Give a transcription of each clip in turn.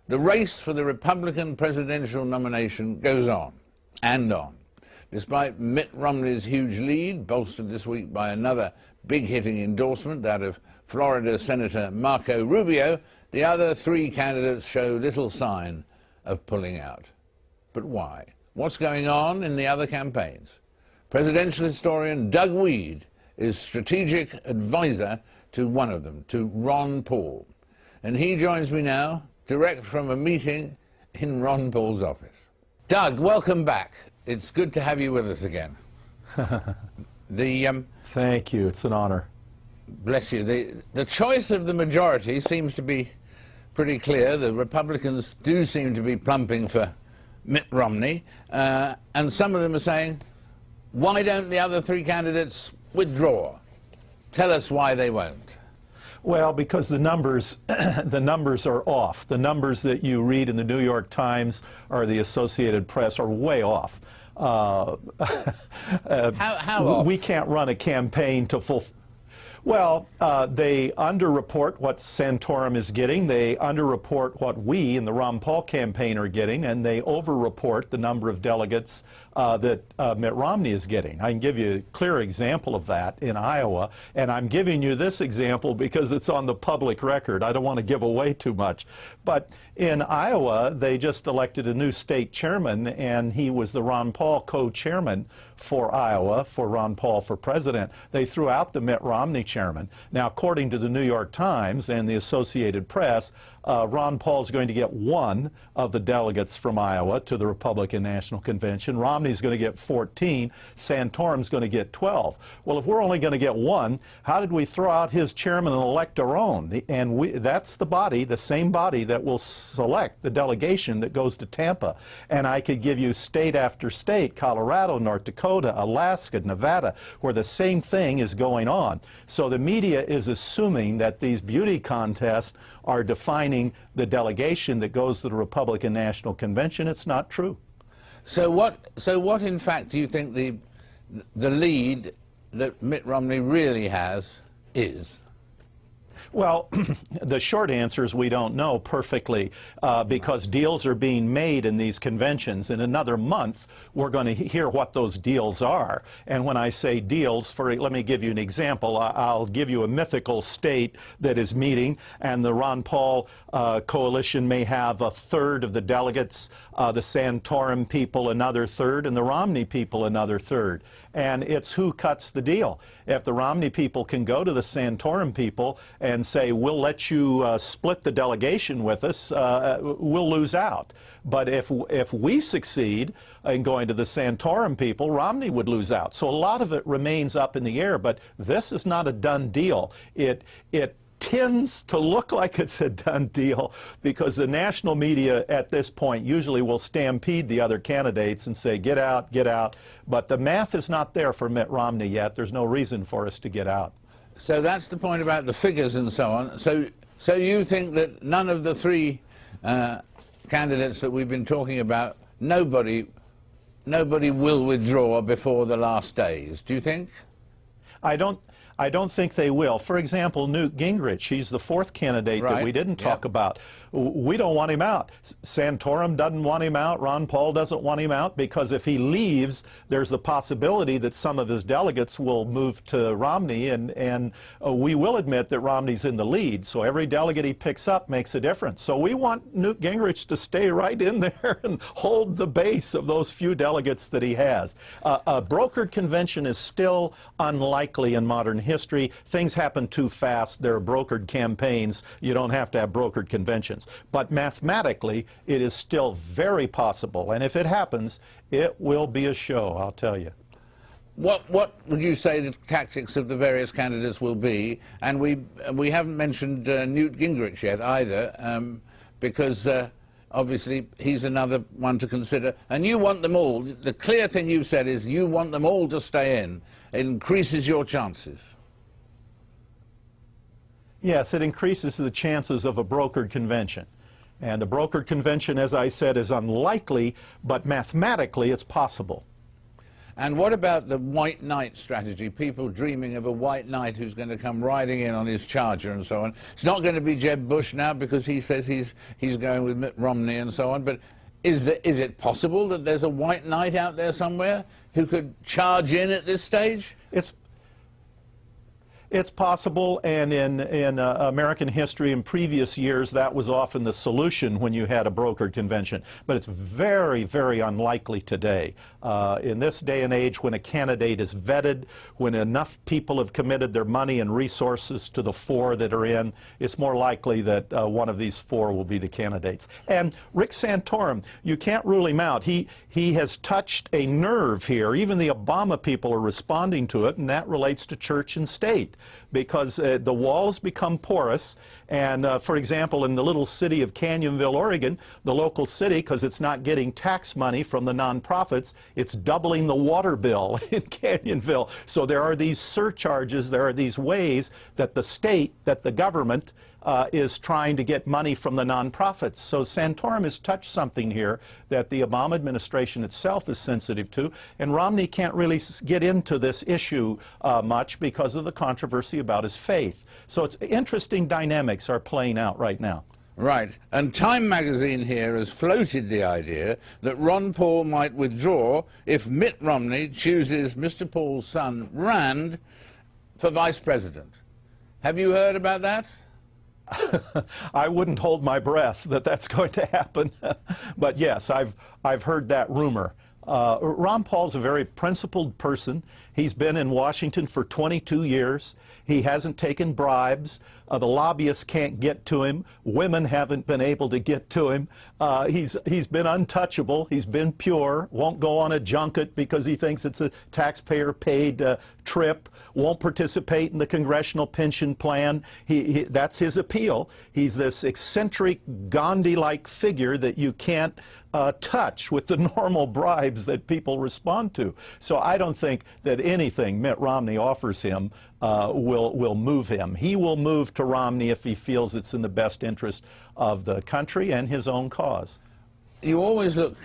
The race for the Republican presidential nomination goes on and on. Despite Mitt Romney's huge lead, bolstered this week by another big-hitting endorsement, that of Florida Senator Marco Rubio, the other three candidates show little sign of pulling out. But why? What's going on in the other campaigns? Presidential historian Doug Weed is strategic advisor to one of them, to Ron Paul. And he joins me now, direct from a meeting in Ron Paul's office. Doug, welcome back. It's good to have you with us again. Thank you. It's an honor. Bless you. The choice of the majority seems to be pretty clear. The Republicans do seem to be plumping for Mitt Romney, and some of them are saying, why don't the other three candidates withdraw? Tell us why they won't. Well, because the numbers, the numbers are off. The numbers that you read in the New York Times or the Associated Press are way off. How off? We can't run a campaign to fulfill. Well, they underreport what Santorum is getting, they underreport what we in the Ron Paul campaign are getting, and they overreport the number of delegates that Mitt Romney is getting. I can give you a clear example of that in Iowa, and I'm giving you this example because it's on the public record. I don't want to give away too much. But in Iowa, they just elected a new state chairman, and he was the Ron Paul co-chairman for Iowa, for Ron Paul for president. They threw out the Mitt Romney chairman. Now, according to the New York Times and the Associated Press, Ron Paul's going to get one of the delegates from Iowa to the Republican National Convention. Romney's going to get 14. Santorum's going to get 12. Well, if we're only going to get one, how did we throw out his chairman and elect our own? That's the body, the same body that will select the delegation that goes to Tampa. And I could give you state after state, Colorado, North Dakota, Alaska, Nevada, where the same thing is going on. So the media is assuming that these beauty contests are defining the delegation that goes to the Republican National Convention. It's not true. So what in fact do you think the lead that Mitt Romney really has is? Well, the short answer is we don't know perfectly because deals are being made in these conventions. In another month, we're going to hear what those deals are. And when I say deals, let me give you an example. I'll give you a mythical state that is meeting, and the Ron Paul coalition may have a third of the delegates, the Santorum people another third, and the Romney people another third. And it's who cuts the deal. If the Romney people can go to the Santorum people and say, we'll let you split the delegation with us, we'll lose out. But if we succeed in going to the Santorum people, Romney would lose out. So a lot of it remains up in the air, but this is not a done deal. It tends to look like it's a done deal because the national media at this point usually will stampede the other candidates and say, get out, get out. But the math is not there for Mitt Romney yet. There's no reason for us to get out. So that's the point about the figures and so on. So you think that none of the three candidates that we've been talking about, nobody will withdraw before the last days, do you think? I don't think they will. For example, Newt Gingrich, he's the fourth candidate that we didn't talk about. We don't want him out. Santorum doesn't want him out. Ron Paul doesn't want him out because if he leaves, there's the possibility that some of his delegates will move to Romney, and we will admit that Romney's in the lead. So every delegate he picks up makes a difference. So we want Newt Gingrich to stay right in there and hold the base of those few delegates that he has. A brokered convention is still unlikely in modern history. Things happen too fast. There are brokered campaigns. You don't have to have brokered conventions. But mathematically, it is still very possible. And if it happens, it will be a show, I'll tell you. What would you say the tactics of the various candidates will be? And we haven't mentioned Newt Gingrich yet either, because obviously he's another one to consider. And you want them all. The clear thing you've said is you want them all to stay in. It increases your chances. Yes, it increases the chances of a brokered convention. And the brokered convention, as I said, is unlikely, but mathematically it's possible. And what about the white knight strategy? People dreaming of a white knight who's going to come riding in on his charger and so on. It's not going to be Jeb Bush now because he says he's going with Mitt Romney and so on. But is it possible that there's a white knight out there somewhere who could charge in at this stage? It's possible, and in American history in previous years, that was often the solution when you had a brokered convention. But it's very, very unlikely today. In this day and age, when a candidate is vetted, when enough people have committed their money and resources to the four that are in, it's more likely that one of these four will be the candidates. And Rick Santorum, you can't rule him out. He has touched a nerve here. Even the Obama people are responding to it, and that relates to church and state, because the walls become porous. And for example, in the little city of Canyonville, Oregon, the local city, because it's not getting tax money from the nonprofits, it's doubling the water bill in Canyonville. So there are these surcharges, there are these ways that the state, that the government is trying to get money from the nonprofits. So Santorum has touched something here that the Obama administration itself is sensitive to, and Romney can't really get into this issue much because of the controversy about his faith. So it's interesting dynamics are playing out right now. Right. And Time magazine here has floated the idea that Ron Paul might withdraw if Mitt Romney chooses Mr. Paul's son, Rand, for vice president. Have you heard about that? I wouldn't hold my breath that that's going to happen. But yes, I've heard that rumor. Ron Paul's a very principled person. He's been in Washington for 22 years. He hasn't taken bribes. The lobbyists can't get to him. Women haven't been able to get to him. He's been untouchable. He's been pure. Won't go on a junket because he thinks it's a taxpayer-paid trip. Won't participate in the congressional pension plan. That's his appeal. He's this eccentric, Gandhi-like figure that you can't touch with the normal bribes that people respond to. So I don't think that anything Mitt Romney offers him will move him. He will move to Romney if he feels it's in the best interest of the country and his own cause. You always look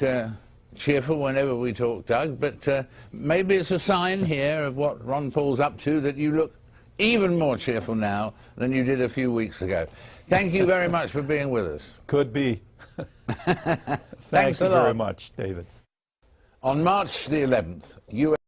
cheerful whenever we talk, Doug, but maybe it's a sign here of what Ron Paul's up to that you look even more cheerful now than you did a few weeks ago. Thank you very much for being with us. Could be. Thanks Thank you very much, David. On March the 11th,